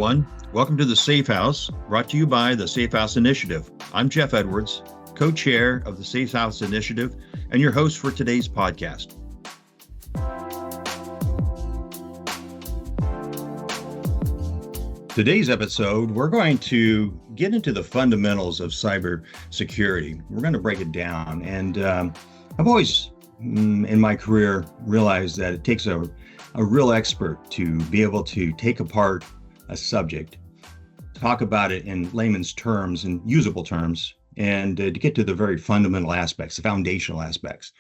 everyone. Welcome to the Safe House, brought to you by the SafeHouse Initiative. I'm Jeff Edwards, co-chair of the SafeHouse Initiative, and your host for today's podcast. Today's episode, we're going to get into the fundamentals of cybersecurity. We're going to break it down. And I've always, in my career, realized that it takes a real expert to be able to take apart a subject, talk about it in layman's terms and usable terms, and to get to the very fundamental aspects, the foundational aspects.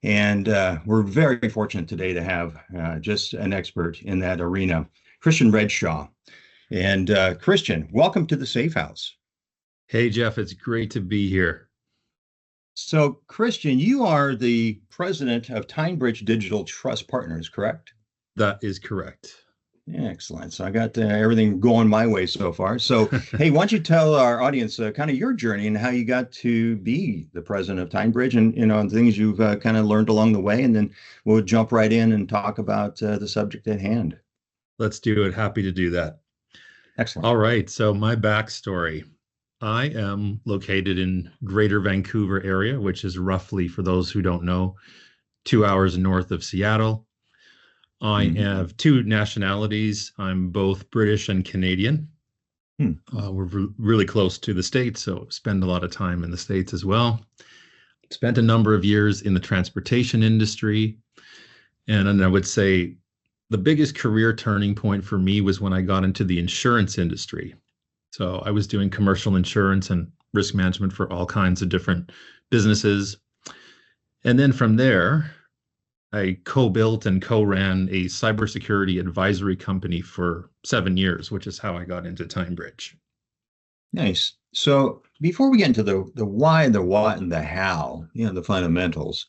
And we're very fortunate today to have just an expert in that arena, Christian Redshaw. And Christian, welcome to the Safe House. Hey, Jeff, it's great to be here. So, Christian, you are the president of TyneBridge Digital Partners, correct? That is correct. Excellent. So I got everything going my way so far. So, hey, why don't you tell our audience kind of your journey and how you got to be the president of TyneBridge and things you've kind of learned along the way, and then we'll jump right in and talk about the subject at hand. Let's do it. Happy to do that. Excellent. All right. So my backstory. I am located in Greater Vancouver area, which is roughly, for those who don't know, 2 hours north of Seattle. I have two nationalities. I'm both British and Canadian. We're really close to the States, so spend a lot of time in the States as well. Spent a number of years in the transportation industry. And I would say the biggest career turning point for me was when I got into the insurance industry. So I was doing commercial insurance and risk management for all kinds of different businesses. And then from there, I co-built and co-ran a cybersecurity advisory company for 7 years, which is how I got into TyneBridge. Nice. So before we get into the why, the what, and the how, the fundamentals,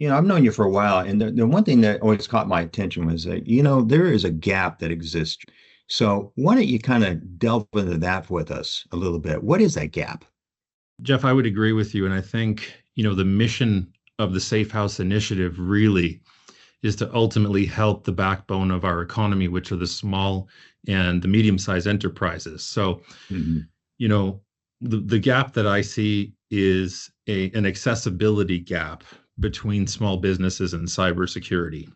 I've known you for a while, and the one thing that always caught my attention was that, there is a gap that exists. So why don't you kind of delve into that with us a little bit? What is that gap? Jeff, I would agree with you. And I think, the mission of the SafeHouse Initiative really is to ultimately help the backbone of our economy, which are the small and the medium-sized enterprises. So, the gap that I see is an accessibility gap between small businesses and cybersecurity.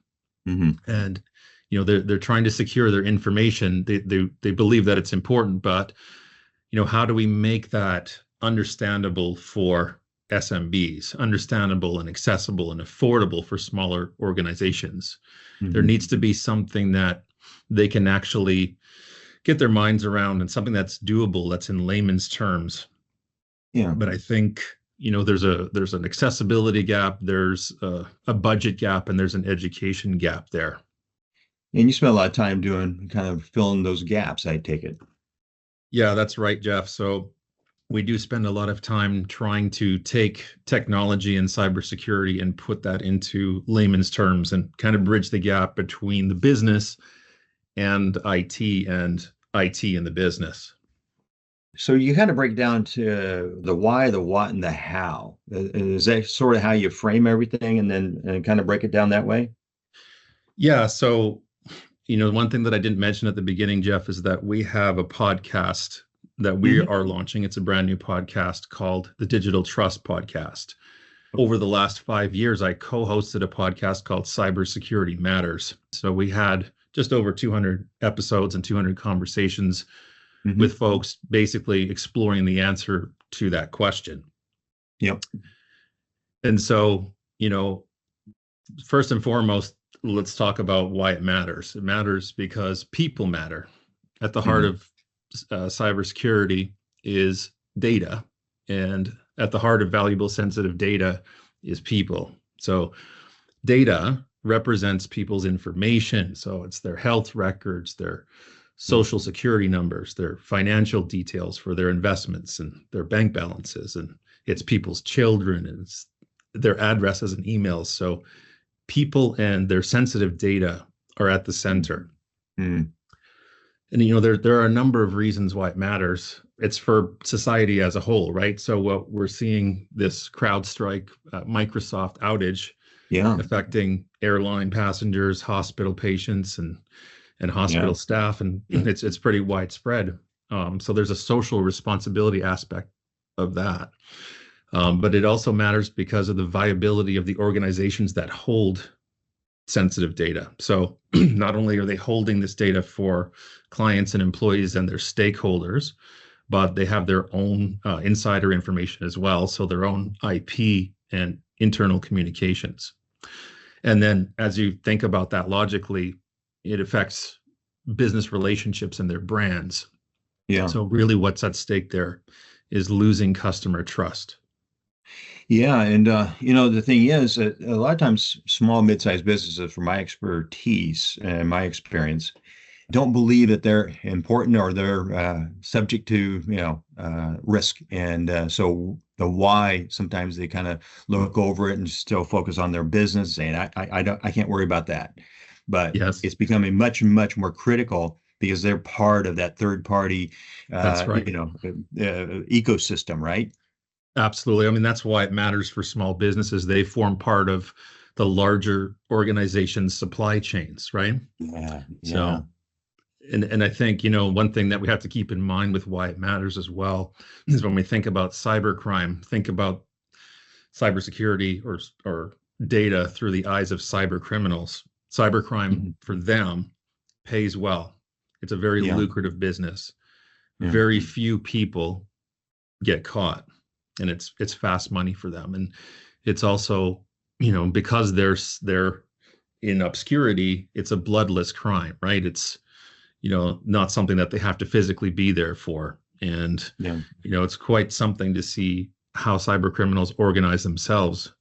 And they're trying to secure their information. They believe that it's important, but how do we make that understandable for SMBs, understandable and accessible and affordable for smaller organizations? There needs to be something that they can actually get their minds around, and something that's doable, that's in layman's terms. But I think there's an accessibility gap, there's a budget gap, and there's an education gap there. And you spent a lot of time doing kind of filling those gaps, I take it. Yeah, that's right, Jeff. So we do spend a lot of time trying to take technology and cybersecurity and put that into layman's terms and kind of bridge the gap between the business and IT and the business. So you kind of break down to the why, the what, and the how. Is that sort of how you frame everything and then kind of break it down that way? Yeah. So, one thing that I didn't mention at the beginning, Jeff, is that we have a podcast that we are launching. It's a brand new podcast called the Digital Trust Podcast. Over the last 5 years, I co-hosted a podcast called Cybersecurity Matters. So we had just over 200 episodes and 200 conversations with folks basically exploring the answer to that question. Yep. And so, first and foremost, let's talk about why it matters. It matters because people matter. At the heart of cybersecurity is data, and at the heart of valuable, sensitive data is people. So data represents people's information. So it's their health records, their social security numbers, their financial details for their investments and their bank balances, and it's people's children, and it's their addresses and emails. So people and their sensitive data are at the center. And there are a number of reasons why it matters. It's for society as a whole, right? So what we're seeing, this CrowdStrike Microsoft outage affecting airline passengers, hospital patients, and and hospital staff, and it's pretty widespread. So there's a social responsibility aspect of that. But it also matters because of the viability of the organizations that hold sensitive data. So not only are they holding this data for clients and employees and their stakeholders, but they have their own insider information as well. So their own IP and internal communications. And then as you think about that logically, it affects business relationships and their brands. Yeah. So really what's at stake there is losing customer trust. Yeah, and the thing is that a lot of times small, mid-sized businesses, from my expertise and my experience, don't believe that they're important or they're subject to risk, and so the why, sometimes they kind of look over it and still focus on their business, saying I can't worry about that. But Yes, it's becoming much, much more critical because they're part of that third party that's right. ecosystem, right? Absolutely. I mean, that's why it matters for small businesses. They form part of the larger organization's supply chains, right? Yeah, yeah. So, and I think, one thing that we have to keep in mind with why it matters as well is when we think about cybercrime, think about cybersecurity or data through the eyes of cyber criminals. Cybercrime Mhm. for them pays well. It's a very Yeah, lucrative business. yeah, Very few people get caught, and it's fast money for them. And it's also, because they're in obscurity, it's a bloodless crime, right? It's not something that they have to physically be there for. And yeah. it's quite something to see how cyber criminals organize themselves,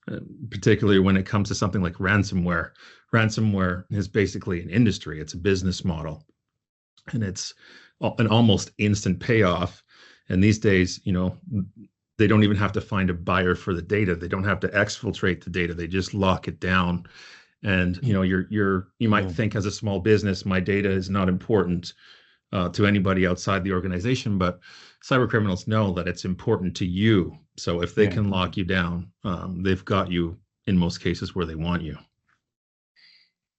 particularly when it comes to something like ransomware. Ransomware is basically an industry. It's a business model, and it's an almost instant payoff. And these days, they don't even have to find a buyer for the data. They don't have to exfiltrate the data. They just lock it down. And you might Yeah. think, as a small business, my data is not important to anybody outside the organization, but cyber criminals know that it's important to you. So if they Yeah. can lock you down, they've got you in most cases where they want you.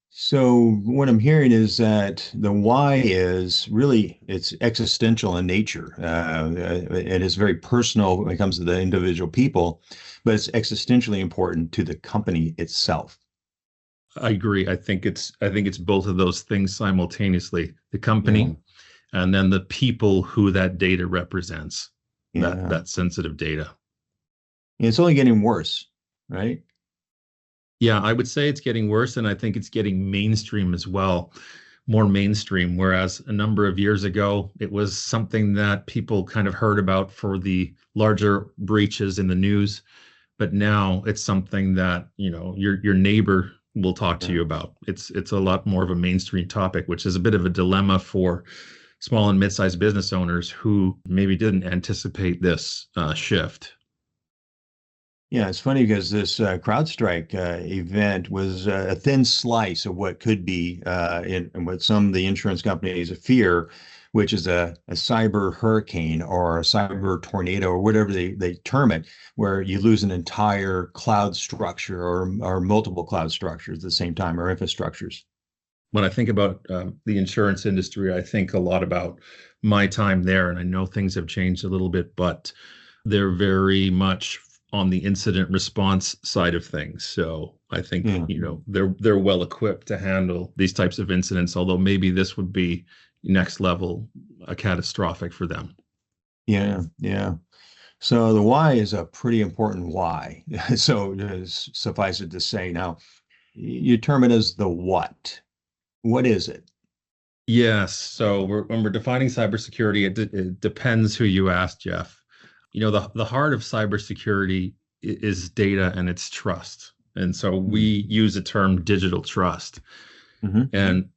So what I'm hearing is that the why is really, it's existential in nature. It is very personal when it comes to the individual people, but it's existentially important to the company itself. I agree. I think it's both of those things simultaneously. The Yeah, company and then the people who that data represents, that yeah. that sensitive data. And it's only getting worse, right? Yeah, I would say it's getting worse, and I think it's getting mainstream as well, more mainstream. Whereas a number of years ago, it was something that people kind of heard about for the larger breaches in the news, but now it's something that your neighbor will talk to Yeah. you about. It's a lot more of a mainstream topic, which is a bit of a dilemma for small and mid-sized business owners who maybe didn't anticipate this shift. Yeah, it's funny because this CrowdStrike event was a thin slice of what could be in what some of the insurance companies fear, which is a cyber hurricane or a cyber tornado or whatever they term it, where you lose an entire cloud structure or multiple cloud structures at the same time, or infrastructures. When I think about the insurance industry, I think a lot about my time there, and I know things have changed a little bit, but they're very much on the incident response side of things. So I think Yeah, they're well equipped to handle these types of incidents. Although maybe this would be next level, catastrophic for them. yeah, yeah. So the why is a pretty important why. So suffice it to say, now you term it as the what. What is it? Yes. So when we're defining cybersecurity, it depends who you ask, Jeff. The heart of cybersecurity is data and it's trust. And so we use the term digital trust. Mm-hmm. And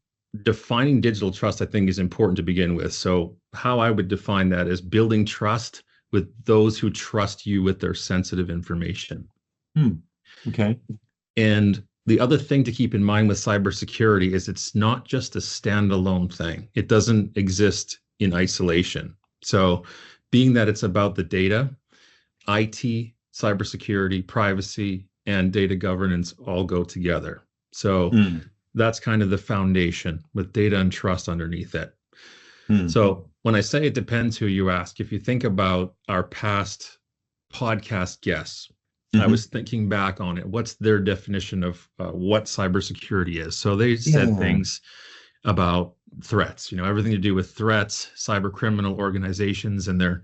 defining digital trust, I think, is important to begin with. So how I would define that is building trust with those who trust you with their sensitive information. Hmm. Okay. And the other thing to keep in mind with cybersecurity is it's not just a standalone thing. It doesn't exist in isolation. So being that it's about the data, IT, cybersecurity, privacy, and data governance all go together. So Mm. that's kind of the foundation with data and trust underneath it. Hmm. So when I say it depends who you ask, if you think about our past podcast guests, I Mm-hmm. was thinking back on it. What's their definition of what cybersecurity is? So they said Yeah. things about threats, everything to do with threats, cyber criminal organizations and their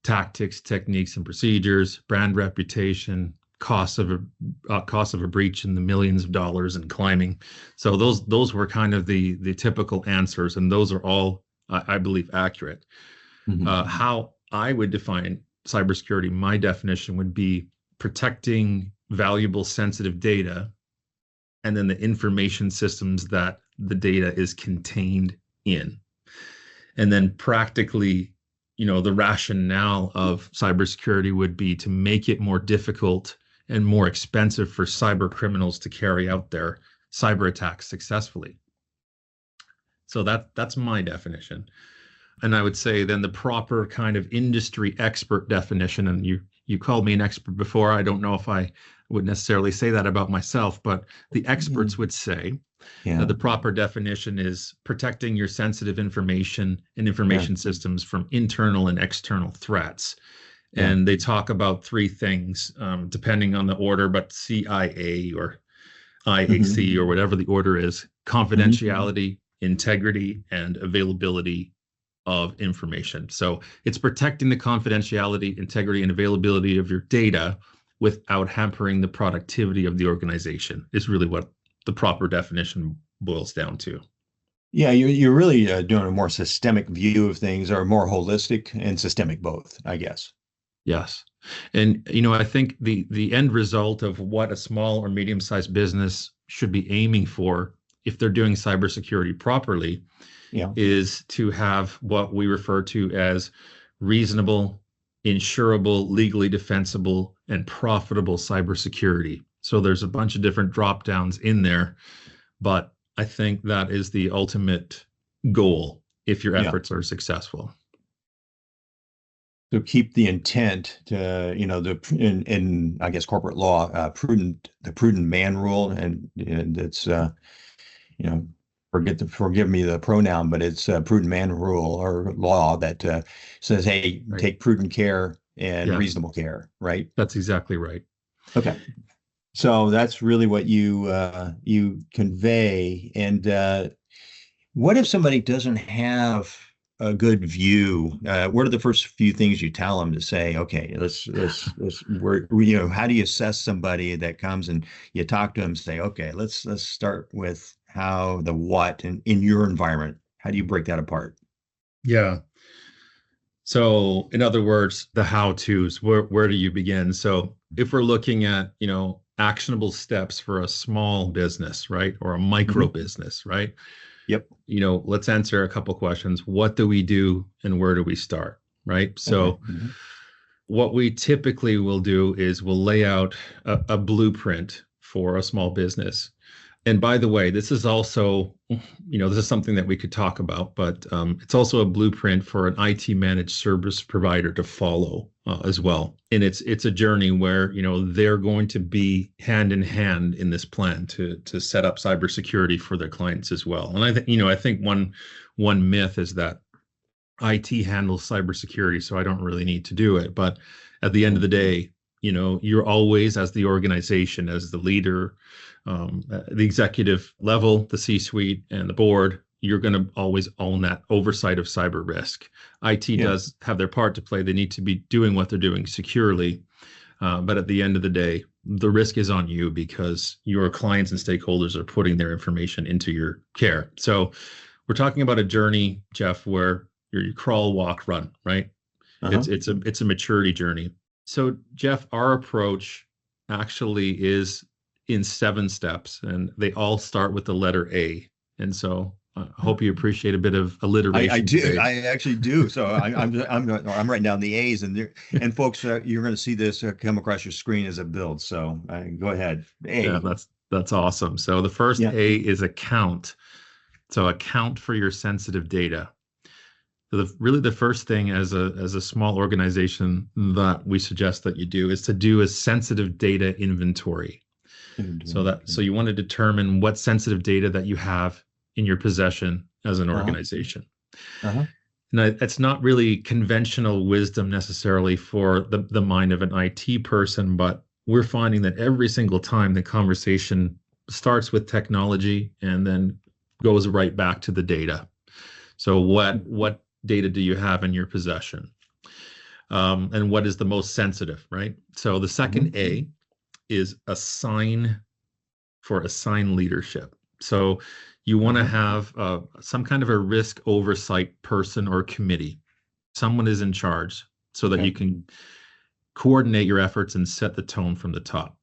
tactics, techniques, and procedures, brand reputation, cost of a breach in the millions of dollars and climbing. So those were kind of the typical answers, and those are all, I believe, accurate. Mm-hmm. How I would define cybersecurity, my definition would be protecting valuable sensitive data and then the information systems that the data is contained in. And then practically, the rationale of cybersecurity would be to make it more difficult and more expensive for cyber criminals to carry out their cyber attacks successfully. So that's my definition. And I would say then the proper kind of industry expert definition, and you called me an expert before. I don't know if I would necessarily say that about myself, but the experts would say Yeah. the proper definition is protecting your sensitive information and information systems from internal and external threats. Yeah. And they talk about three things, depending on the order, but CIA or IAC or whatever the order is: confidentiality, integrity, and availability of information. So it's protecting the confidentiality, integrity, and availability of your data without hampering the productivity of the organization, is really what the proper definition boils down to. Yeah, you're really doing a more systemic view of things, or more holistic and systemic both, I guess. Yes. And I think the end result of what a small or medium-sized business should be aiming for, if they're doing cybersecurity properly, is to have what we refer to as reasonable, insurable, legally defensible, and profitable cybersecurity. So there's a bunch of different drop downs in there, but I think that is the ultimate goal if your efforts are successful. So keep the intent to, in I guess corporate law, the prudent man rule, and it's forgive me the pronoun, but it's a prudent man rule or law that says, hey, take prudent care and reasonable care, right? That's exactly right. Okay. So that's really what you convey. And what if somebody doesn't have a good view? What are the first few things you tell them to say, okay, let's how do you assess somebody that comes and you talk to them and say, okay, let's start with how, the what, and in your environment, how do you break that apart? Yeah. So in other words, the how-tos, where do you begin? So if we're looking at, actionable steps for a small business, right? Or a micro business, right? Yep. Let's answer a couple questions. What do we do and where do we start, right? So what we typically will do is we'll lay out a blueprint for a small business. And by the way, this is also, this is something that we could talk about, but it's also a blueprint for an IT managed service provider to follow as well. And it's a journey where, they're going to be hand in hand in this plan to set up cybersecurity for their clients as well. And I think one myth is that IT handles cybersecurity, so I don't really need to do it. But at the end of the day, you're always, as the organization, as the leader, the executive level, the C-suite, and the board, you're going to always own that oversight of cyber risk. IT does have their part to play. They need to be doing what they're doing securely. But at the end of the day, the risk is on you because your clients and stakeholders are putting their information into your care. So we're talking about a journey, Jeff, where you crawl, walk, run, right? It's a maturity journey. So Jeff, our approach actually is in 7 steps, and they all start with the letter A. And so I hope you appreciate a bit of alliteration. I do. Today. I actually do. So I'm writing down the A's, and folks, you're going to see this come across your screen as it builds. So go ahead. A. Yeah, that's awesome. So the first A is account. So account for your sensitive data. So really the first thing as a small organization that we suggest that you do is to do a sensitive data inventory. So you want to determine what sensitive data that you have in your possession as an organization. Uh-huh. Now, it's not really conventional wisdom necessarily for the mind of an IT person, but we're finding that every single time the conversation starts with technology and then goes right back to the data. So what data do you have in your possession? And what is the most sensitive, right? So the second A is assign leadership. So you want to have some kind of a risk oversight person or committee. Someone is in charge so that you can coordinate your efforts and set the tone from the top.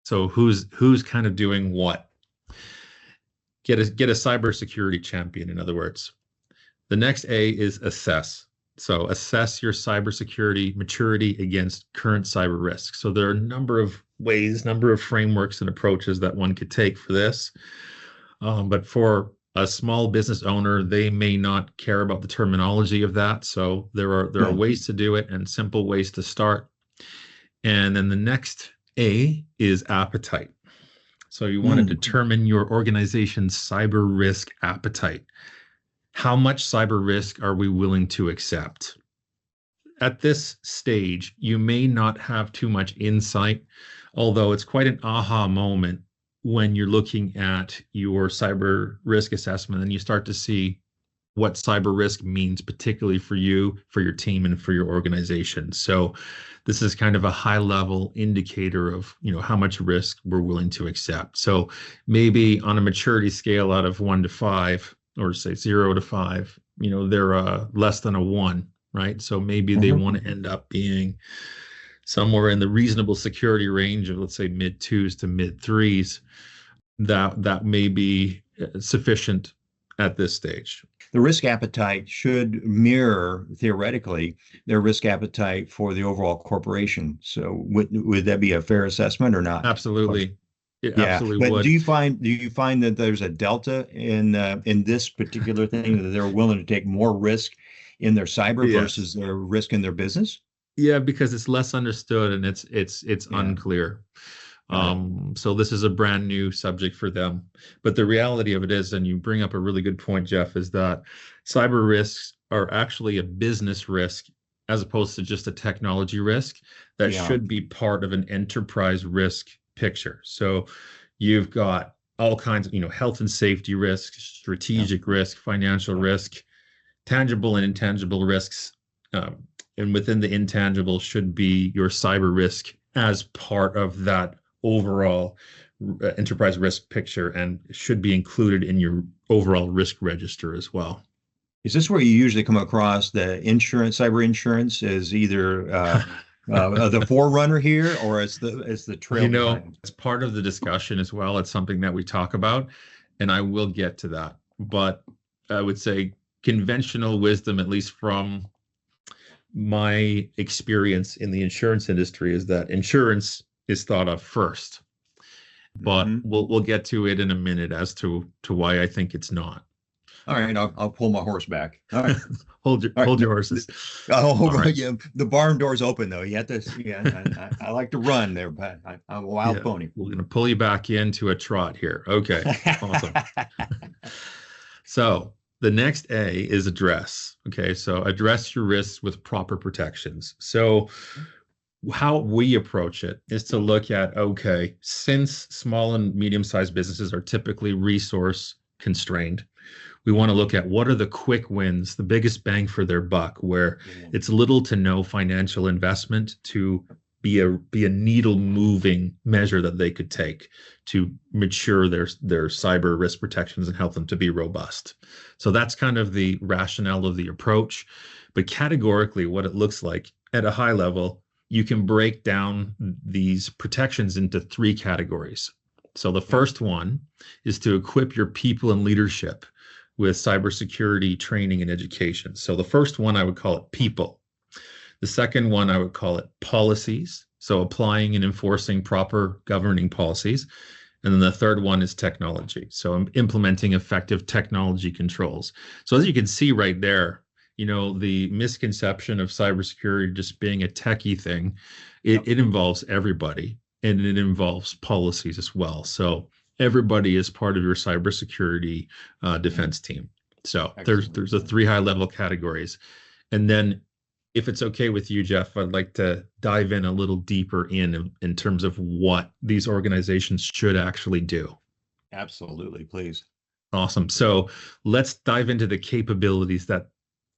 So who's kind of doing what? Get a cybersecurity champion, in other words. The next A is assess. So assess your cybersecurity maturity against current cyber risks. So there are a number of ways, number of frameworks and approaches that one could take for this. But for a small business owner, they may not care about the terminology of that. So there are ways to do it and simple ways to start. And then the next A is appetite. So you want to determine your organization's cyber risk appetite. How much cyber risk are we willing to accept? At this stage, you may not have too much insight, although it's quite an aha moment when you're looking at your cyber risk assessment and you start to see what cyber risk means, particularly for you, for your team, and for your organization. So this is kind of a high level indicator of, how much risk we're willing to accept. So maybe on a maturity scale out of 1 to 5, or say 0 to 5, they're less than a 1, right? So maybe they want to end up being somewhere in the reasonable security range of, let's say, mid 2s to mid 3s. That may be sufficient at this stage. The risk appetite should mirror, theoretically, their risk appetite for the overall corporation. So would that be a fair assessment or not? Absolutely. It Yeah, absolutely but would. do you find that there's a delta in this particular thing, that they're willing to take more risk in their cyber versus their risk in their business? Yeah, because it's less understood and it's unclear. So this is a brand new subject for them. But the reality of it is, and you bring up a really good point, Jeff, is that cyber risks are actually a business risk as opposed to just a technology risk that should be part of an enterprise risk picture. So you've got all kinds of, health and safety risk, strategic risk, financial risk, tangible and intangible risks. And within the intangible should be your cyber risk as part of that overall enterprise risk picture, and should be included in your overall risk register as well. Is this where you usually come across the cyber insurance as either the forerunner here, or as the trail behind? It's part of the discussion as well. It's something that we talk about, and I will get to that. But I would say conventional wisdom, at least from my experience in the insurance industry, is that insurance is thought of first. But we'll get to it in a minute as to why I think it's not. All right, I'll pull my horse back. All right, hold your horses. Right. Yeah, the barn door's open though. You have to. Yeah, I like to run there, but I'm a wild pony. We're gonna pull you back into a trot here. Okay, awesome. So the next A is address. Okay, so address your risks with proper protections. So how we approach it is to look at, okay, since small and medium-sized businesses are typically resource constrained, we want to look at what are the quick wins, the biggest bang for their buck, where it's little to no financial investment to be a needle moving measure that they could take to mature their cyber risk protections and help them to be robust. So that's kind of the rationale of the approach. But categorically, what it looks like at a high level, you can break down these protections into 3 categories. So the first one is to equip your people and leadership with cybersecurity training and education. So the first one, I would call it people. The second one, I would call it policies. So applying and enforcing proper governing policies. And then the third one is technology. So implementing effective technology controls. So as you can see right there, the misconception of cybersecurity just being a techie thing, it involves everybody. and it involves policies as well. So everybody is part of your cybersecurity defense team. So there's the 3 high level categories. And then if it's okay with you, Jeff, I'd like to dive in a little deeper in terms of what these organizations should actually do. Absolutely, please. Awesome. So let's dive into the capabilities that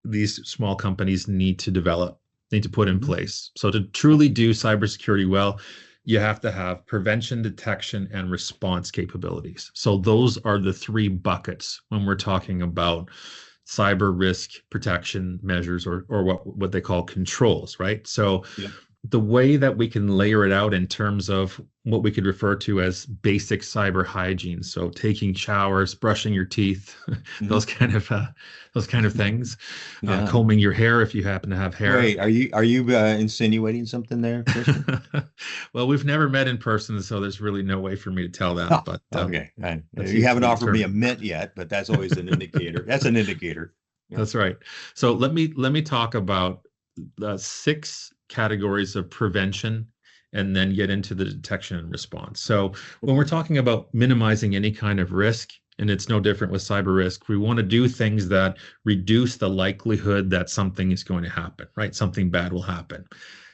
these small companies need to develop, need to put in place. So to truly do cybersecurity well, you have to have prevention, detection, and response capabilities. So those are the 3 buckets when we're talking about cyber risk protection measures, or what they call controls, right? So the way that we can layer it out in terms of what we could refer to as basic cyber hygiene, so taking showers, brushing your teeth, those kind of things, combing your hair if you happen to have hair. Wait, are you insinuating something there, Christian? Well, we've never met in person, so there's really no way for me to tell that. But okay, you haven't offered me a mint yet, but that's always an indicator. That's an indicator. Yeah. That's right. So let me talk about the 6 categories of prevention, and then get into the detection and response. So when we're talking about minimizing any kind of risk, and it's no different with cyber risk, we want to do things that reduce the likelihood that something is going to happen, right? Something bad will happen.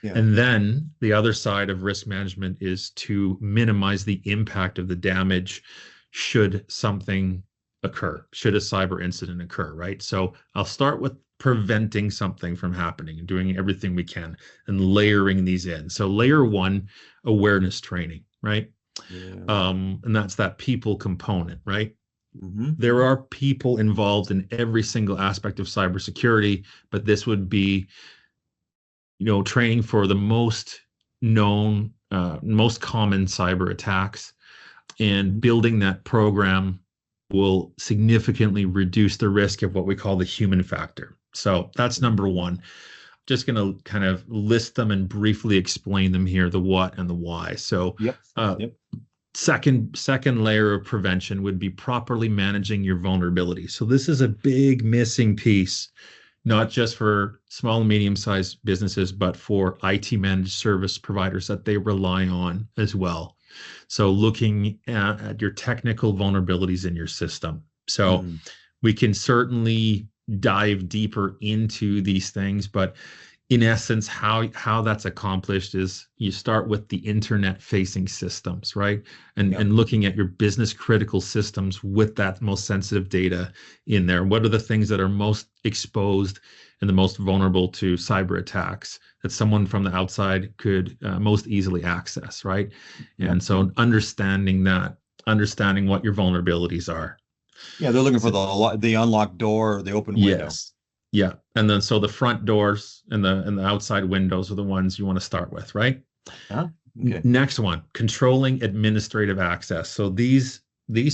Yeah. And then the other side of risk management is to minimize the impact of the damage should something occur, should a cyber incident occur, right? So I'll start with preventing something from happening and doing everything we can and layering these in. So layer 1, awareness training, right? Yeah. And that's that people component, right? There are people involved in every single aspect of cybersecurity, but this would be, training for the most known, most common cyber attacks, and building that program will significantly reduce the risk of what we call the human factor. So that's number 1. Just going to kind of list them and briefly explain them here, the what and the why. So second layer of prevention would be properly managing your vulnerability. So this is a big missing piece, not just for small and medium-sized businesses, but for IT managed service providers that they rely on as well. So looking at your technical vulnerabilities in your system. So we can certainly dive deeper into these things, but in essence, how that's accomplished is you start with the internet facing systems, right? And looking at your business critical systems with that most sensitive data in there. What are the things that are most exposed and the most vulnerable to cyber attacks that someone from the outside could most easily access, right? And so understanding what your vulnerabilities are. Yeah, they're looking for the unlocked door or the open window. Yes. Yeah. And then so the front doors and the outside windows are the ones you want to start with, right? Okay. Next one, controlling administrative access. So these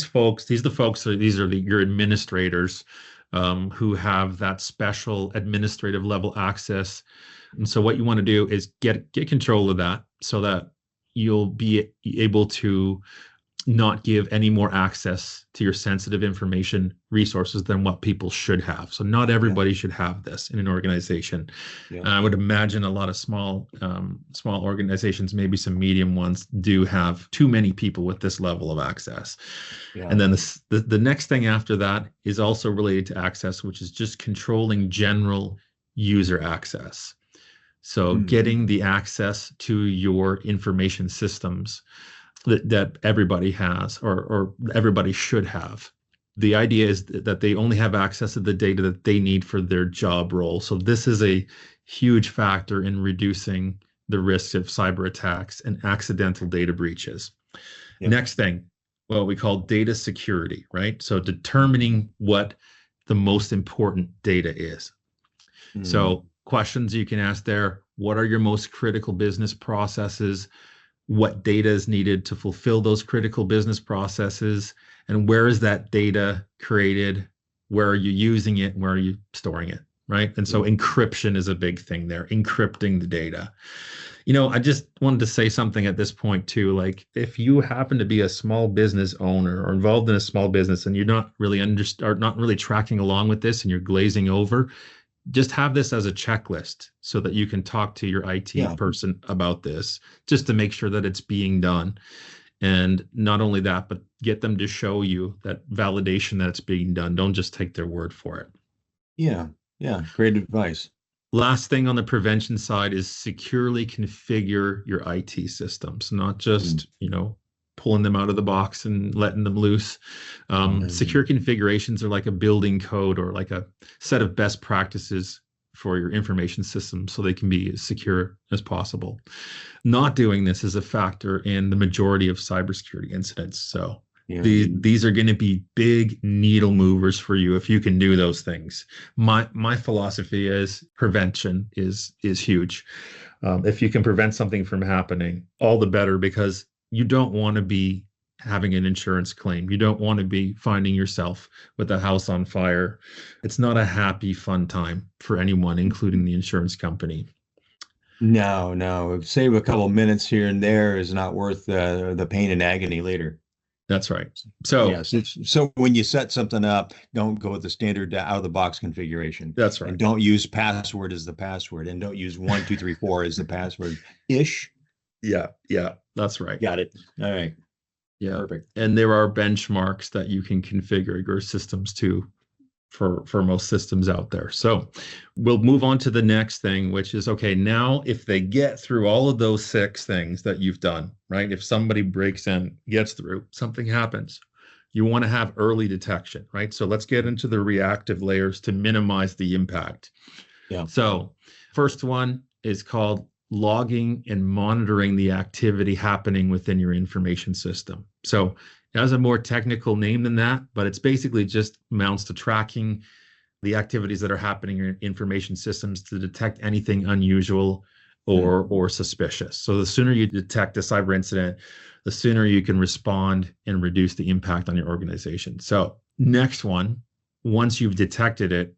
folks, these are your administrators who have that special administrative level access. And so what you want to do is get control of that so that you'll be able to not give any more access to your sensitive information resources than what people should have. So not everybody should have this in an organization. I would imagine a lot of small organizations, maybe some medium ones, do have too many people with this level of access. And then the next thing after that is also related to access, which is just controlling general user access. So getting the access to your information systems that everybody has or everybody should have. The idea is that they only have access to the data that they need for their job role. So this is a huge factor in reducing the risk of cyber attacks and accidental data breaches. Next thing, what we call data security, right? So determining what the most important data is. So questions you can ask there: what are your most critical business processes? What data is needed to fulfill those critical business processes? And where is that data created? Where are you using it? Where are you storing it? Right. And so encryption is a big thing there, encrypting the data. I just wanted to say something at this point too. Like, if you happen to be a small business owner or involved in a small business and you're not really not really tracking along with this and you're glazing over, just have this as a checklist so that you can talk to your IT person about this, just to make sure that it's being done. And not only that, but get them to show you that validation that it's being done. Don't just take their word for it. Yeah. Yeah. Great advice. Last thing on the prevention side is securely configure your IT systems, not just, pulling them out of the box and letting them loose. Secure configurations are like a building code or like a set of best practices for your information systems so they can be as secure as possible. Not doing this is a factor in the majority of cybersecurity incidents. So these are going to be big needle movers for you if you can do those things. My philosophy is prevention is huge. If you can prevent something from happening, all the better, because you don't want to be having an insurance claim. You don't want to be finding yourself with a house on fire. It's not a happy, fun time for anyone, including the insurance company. No. Save a couple minutes here and there is not worth the pain and agony later. That's right. So yes, so when you set something up, don't go with the standard out of the box configuration. That's right. And don't use password as the password, and don't use 1, 2, 3, 4 as the password. Yeah, that's right. Got it. All right. Yeah. Perfect. And there are benchmarks that you can configure your systems to for most systems out there. So we'll move on to the next thing, which is, okay, now if they get through all of those 6 things that you've done, right? If somebody breaks in, gets through, something happens, you want to have early detection, right? So let's get into the reactive layers to minimize the impact. Yeah. So first one is called logging and monitoring the activity happening within your information system. So it has a more technical name than that, but it's basically just amounts to tracking the activities that are happening in your information systems to detect anything unusual or suspicious. So the sooner you detect a cyber incident, the sooner you can respond and reduce the impact on your organization. So next one, once you've detected it,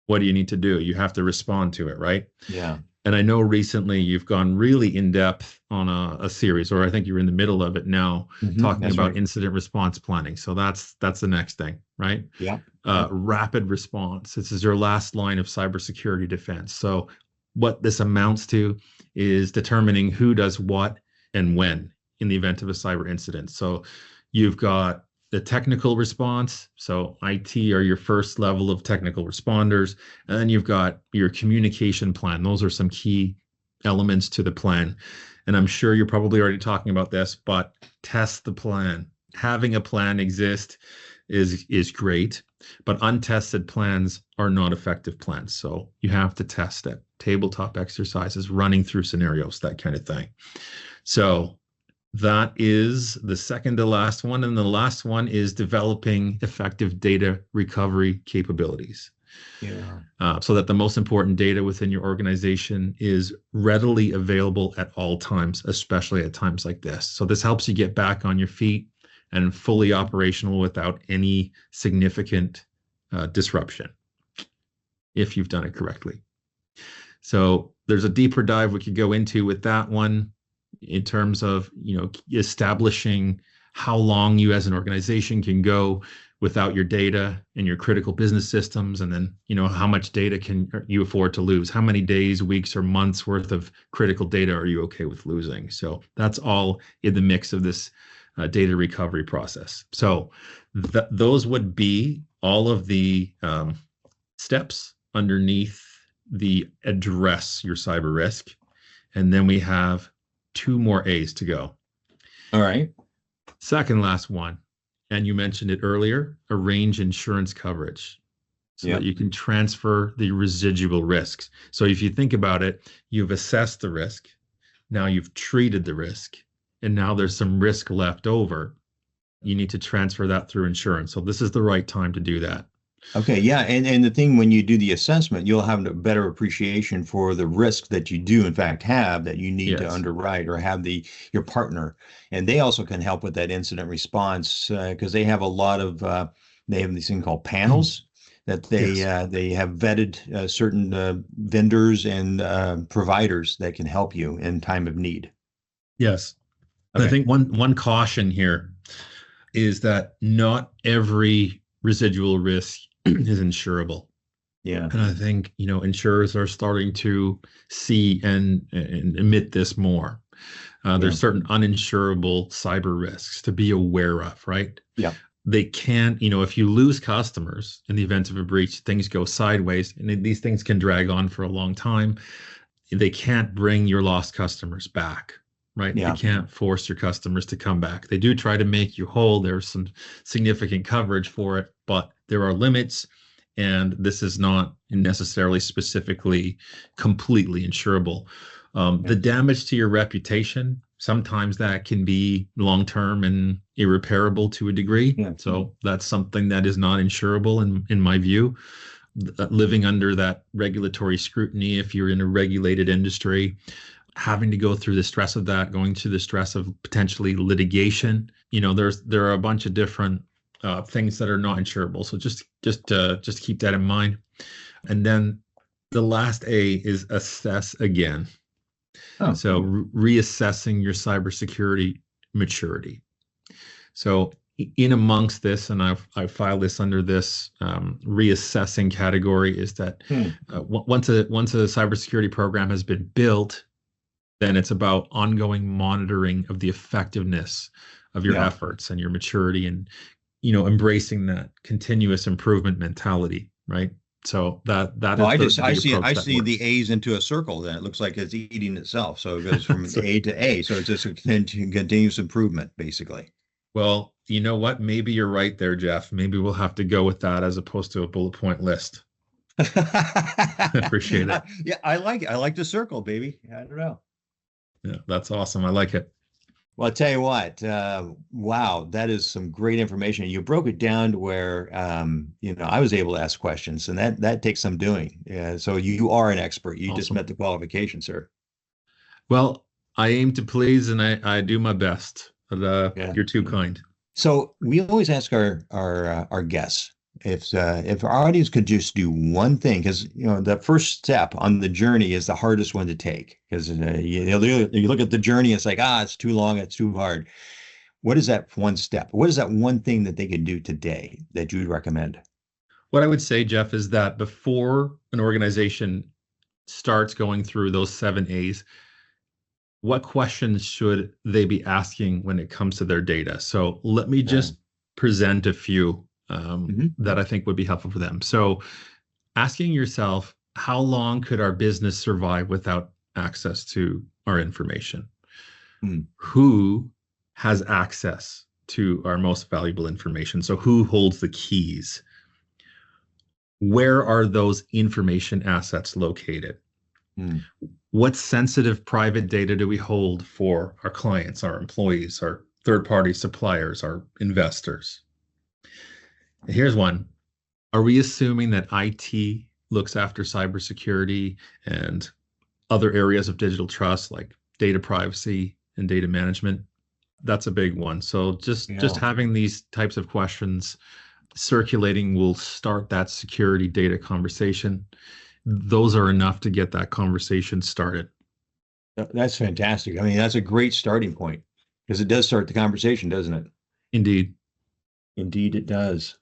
what do you need to do? You have to respond to it, right? Yeah. And I know recently you've gone really in depth on a series, or I think you're in the middle of it now, talking about incident response planning. So that's the next thing, right? Yeah. Rapid response. This is your last line of cybersecurity defense. So what this amounts to is determining who does what and when in the event of a cyber incident. So you've got the technical response. So IT are your first level of technical responders. And then you've got your communication plan. Those are some key elements to the plan. And I'm sure you're probably already talking about this, but test the plan. Having a plan exist is great, but untested plans are not effective plans. So you have to test it. Tabletop exercises, running through scenarios, that kind of thing. So that is the second to last one. And the last one is developing effective data recovery capabilities. Yeah. So that the most important data within your organization is readily available at all times, especially at times like this. So this helps you get back on your feet and fully operational without any significant disruption, if you've done it correctly. So there's a deeper dive we could go into with that one, in terms of, establishing how long you as an organization can go without your data and your critical business systems. And then, how much data can you afford to lose? How many days, weeks, or months worth of critical data are you okay with losing? So that's all in the mix of this data recovery process. So those would be all of the steps underneath the address your cyber risk. And then we have 2 more A's to go. All right. Second last one, and you mentioned it earlier, arrange insurance coverage so that you can transfer the residual risks. So if you think about it, you've assessed the risk, now you've treated the risk, and now there's some risk left over. You need to transfer that through insurance. So this is the right time to do that. Okay, yeah, and the thing, when you do the assessment, you'll have a better appreciation for the risk that you do in fact have, that you need to underwrite, or have your partner, and they also can help with that incident response, because they have a lot of they have these thing called panels that they have vetted certain vendors and providers that can help you in time of need. Yes, okay. I think one caution here is that not every residual risk is insurable. Yeah. And I think, insurers are starting to see and admit this more. Yeah. There's certain uninsurable cyber risks to be aware of, right? Yeah. They can't, if you lose customers in the event of a breach, things go sideways, and these things can drag on for a long time. They can't bring your lost customers back, right? They Yeah. can't force your customers to come back. They do try to make you whole. There's some significant coverage for it, but there are limits, and this is not necessarily specifically completely insurable. The damage to your reputation, sometimes that can be long-term and irreparable to a degree. Yeah. So that's something that is not insurable in my view. Living under that regulatory scrutiny, if you're in a regulated industry, having to go through the stress of that, going through the stress of potentially litigation, there are a bunch of different things that are not insurable. So just keep that in mind. And then the last A is assess again. Oh. So reassessing your cybersecurity maturity. So in amongst this, and I filed this under this reassessing category, is that once a cybersecurity program has been built, then it's about ongoing monitoring of the effectiveness of your efforts and your maturity, and embracing that continuous improvement mentality, right? So that is I see the A's into a circle. Then it looks like it's eating itself. So it goes from A to A. So it's just a continuous improvement, basically. Well, you know what? Maybe you're right there, Jeff. Maybe we'll have to go with that as opposed to a bullet point list. Appreciate it. Yeah, I like it. I like the circle, baby. I don't know. Yeah, that's awesome. I like it. Well, I'll tell you what, wow, that is some great information. You broke it down to where, I was able to ask questions, and that takes some doing. So you are an expert. You just met the qualification, sir. Well, I aim to please, and I do my best. But you're too kind. So we always ask our guests if our audience could just do one thing, because the first step on the journey is the hardest one to take, because you look at the journey, it's like, it's too long, it's too hard. What is that one step? What is that one thing that they could do today that you'd recommend? What I would say, Jeff, is that before an organization starts going through those 7 A's, what questions should they be asking when it comes to their data? So let me just present a few that I think would be helpful for them. So asking yourself, how long could our business survive without access to our information? Who has access to our most valuable information? So who holds the keys? Where are those information assets located? What sensitive private data do we hold for our clients, our employees, our third-party suppliers, our investors? Here's one. Are we assuming that IT looks after cybersecurity and other areas of digital trust like data privacy and data management? That's a big one. So just having these types of questions circulating will start that security data conversation. Those are enough to get that conversation started. That's fantastic. I mean, that's a great starting point, because it does start the conversation, doesn't it? Indeed. Indeed, it does.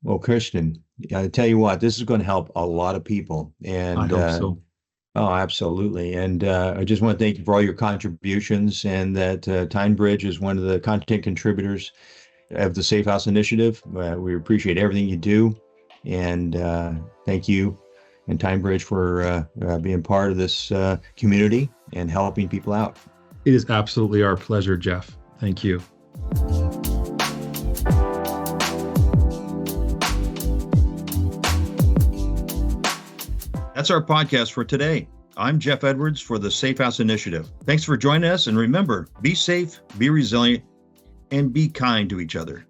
Well, Christian, I tell you what, this is going to help a lot of people. And I hope so. Oh, absolutely. And I just want to thank you for all your contributions, and that TyneBridge is one of the content contributors of the SafeHouse Initiative. We appreciate everything you do. And thank you and TyneBridge for being part of this community and helping people out. It is absolutely our pleasure, Jeff. Thank you. That's our podcast for today. I'm Jeff Edwards for the SafeHouse Initiative. Thanks for joining us, and remember, be safe, be resilient, and be kind to each other.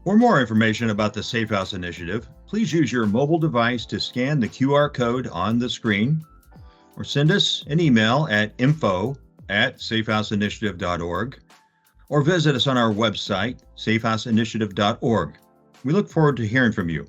For more information about the SafeHouse Initiative, please use your mobile device to scan the QR code on the screen, or send us an email at info@safehouseinitiative.org, or visit us on our website, safehouseinitiative.org. We look forward to hearing from you.